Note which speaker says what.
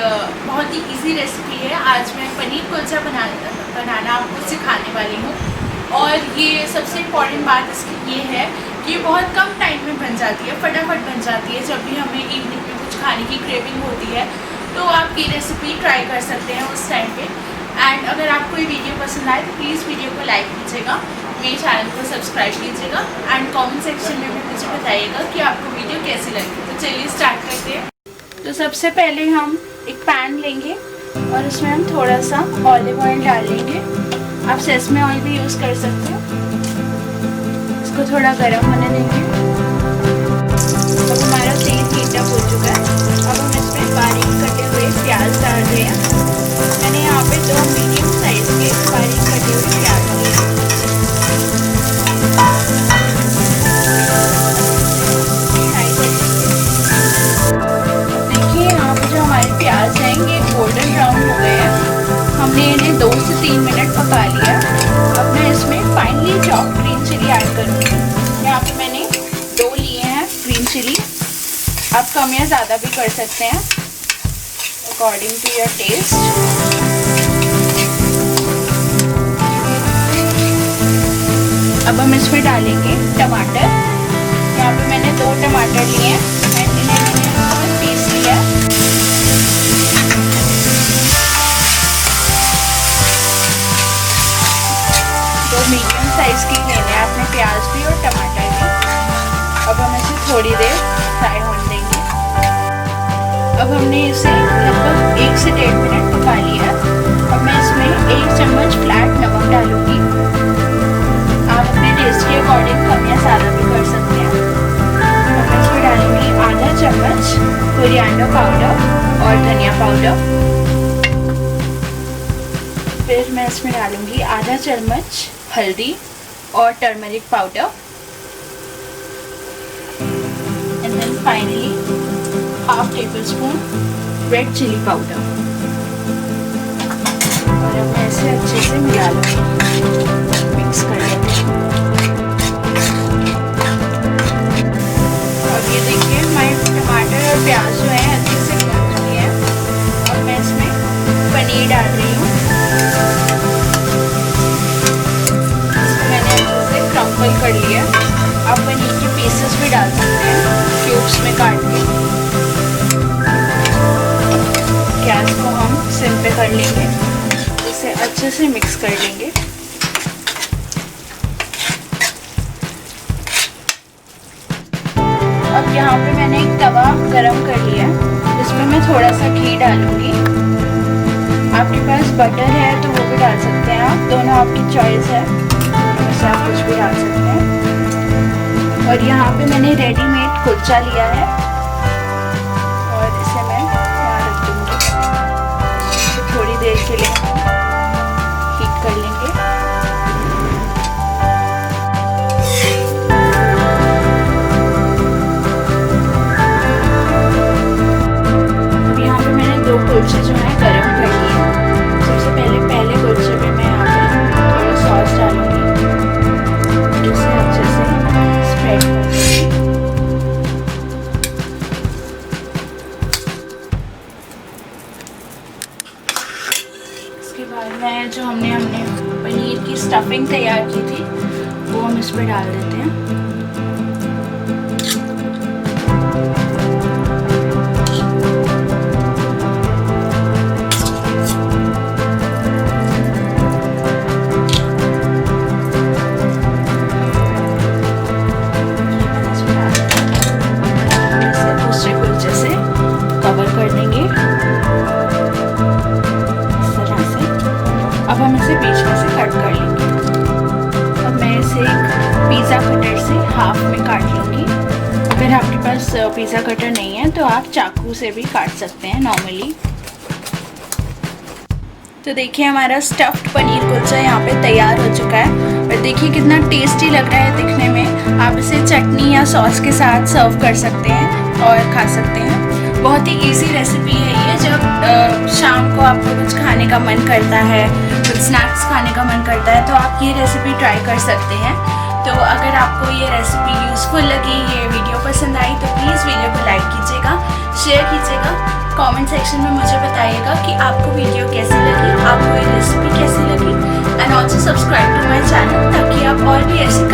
Speaker 1: बहुत ही easy recipe है। आज मैं पनीर कुलचा बनाना आपको सिखाने वाली हूँ। और ये सबसे इम्पॉर्टेंट बात इसकी ये है कि ये बहुत कम टाइम में बन जाती है, फटाफट बन जाती है। जब भी हमें इवनिंग में कुछ खाने की क्रेविंग होती है तो आप ये रेसिपी ट्राई कर सकते हैं उस टाइम पे। एंड अगर आपको ये वीडियो पसंद आए तो प्लीज़ वीडियो को लाइक कीजिएगा, मेरे चैनल को सब्सक्राइब कीजिएगा एंड कमेंट सेक्शन में भी मुझे बताइएगा कि आपको वीडियो कैसी लगी। तो चलिए स्टार्ट करते हैं। तो सबसे पहले हम एक पैन लेंगे और उसमें हम थोड़ा सा ऑलिव ऑयल डाल लेंगे। आप सेसमे ऑयल भी यूज़ कर सकते हो। इसको थोड़ा गर्म होने देंगे। अब हमारा तेल हीटअप हो चुका है। अब हम इसमें बारीक कटे हुए प्याज डाल रहे हैं। मैंने यहाँ पे 2 मीडियम साइज के बारीक कटे हुए प्याज लिए। देखिए यहाँ पे जो हमारे प्याज हैं ये गोल्डन ब्राउन हो गए हैं। हमने इन्हें 2 से 3 मिनट पका लिया। अब मैं इसमें finally chopped green chilli add करूँगी। यहाँ पे मैंने 2 लिए हैं ग्रीन चिली। आप कम या ज़्यादा भी कर सकते हैं अकॉर्डिंग टू योर टेस्ट। अब हम इसमें डालेंगे टमाटर। यहाँ पे मैंने 2 टमाटर लिए हैं एंड इन्हें मैंने पीस लिया। तो मीडियम साइज की लेने हैं आपने प्याज भी और टमाटर भी। अब हम इसे थोड़ी देर फ्राई होने देंगे। अब हमने इसे लगभग 1 से 1.5 मिनट पका लिया। अब मैं इसमें 1 चम्मच फ्लैट नमक डालूंगी। आप अपने टेस्ट के अकॉर्डिंग कम या ज़्यादा भी कर सकते हैं। अब मैं इसमें डालूंगी आधा चम्मच कोरिएंडर पाउडर और धनिया पाउडर। फिर मैं इसमें डालूंगी आधा चम्मच हल्दी और turmeric powder. And then finally half tablespoon red chilli powder. और अब मैं इसे अच्छे से मिला लूँगी, मिक्स कर लेंगे। अब ये देखिए हमारे टमाटर और प्याज जो है अच्छे से भून चुके हैं। अब मैं इसमें पनीर डाल रही हूँ। इसको मैंने अच्छे से क्रम्बल कर लिया। आप पनीर के पीसेस भी डाल सकते हैं क्यूब्स में काट के। गैस को हम सिम पे कर लेंगे। इसे अच्छे से मिक्स कर लेंगे। अब यहाँ पे मैंने एक तवा गरम कर लिया है। इसमें मैं थोड़ा सा घी डालूंगी। आपके पास बटर है तो वो भी डाल सकते हैं आप, दोनों आपकी चॉइस है। वैसे आप कुछ भी डाल सकते हैं। और यहाँ पे मैंने रेडीमेड कुलचा लिया है और इसे मैं यहाँ रख दूँगी। इसे थोड़ी देर के लिए हीट कर लेंगे। अब यहाँ पे मैंने 2 कुलचे जो है गरम कर लिए। सबसे पहले कुलचे पे मैं यहाँ पे थोड़ा सॉस डालूंगी, जिससे अच्छे से स्प्रेड कर दूँगी। इसके बाद में जो हमने पनीर की स्टफिंग तैयार की थी वो हम इस पर डाल देते हैं। दूसरे कुलचे से कवर कर देंगे इस तरह से। अब हम इसे बीच में से कट कर लेंगे। अब मैं इसे एक पिज़्ज़ा कटर से हाफ में काट लूँगी। अगर आपके पास पिज़्ज़ा कटर नहीं है तो आप चाकू से भी काट सकते हैं नॉर्मली। तो देखिए हमारा स्टफ्ड पनीर कुलचा यहाँ पे तैयार हो चुका है। और देखिए कितना टेस्टी लग रहा है दिखने में। आप इसे चटनी या सॉस के साथ सर्व कर सकते हैं और खा सकते हैं। बहुत ही इजी रेसिपी है ये। जब शाम को आपको कुछ खाने का मन करता है, कुछ स्नैक्स खाने का मन करता है तो आप ये रेसिपी ट्राई कर सकते हैं। तो अगर आपको ये रेसिपी यूज़फुल लगी, ये वीडियो पसंद आई तो प्लीज़ वीडियो को लाइक कीजिएगा, शेयर कीजिएगा, कमेंट सेक्शन में मुझे बताइएगा कि आपको वीडियो कैसी लगी, आपको ये रेसिपी कैसी लगी, and also subscribe to my channel ताकि आप और भी ऐसी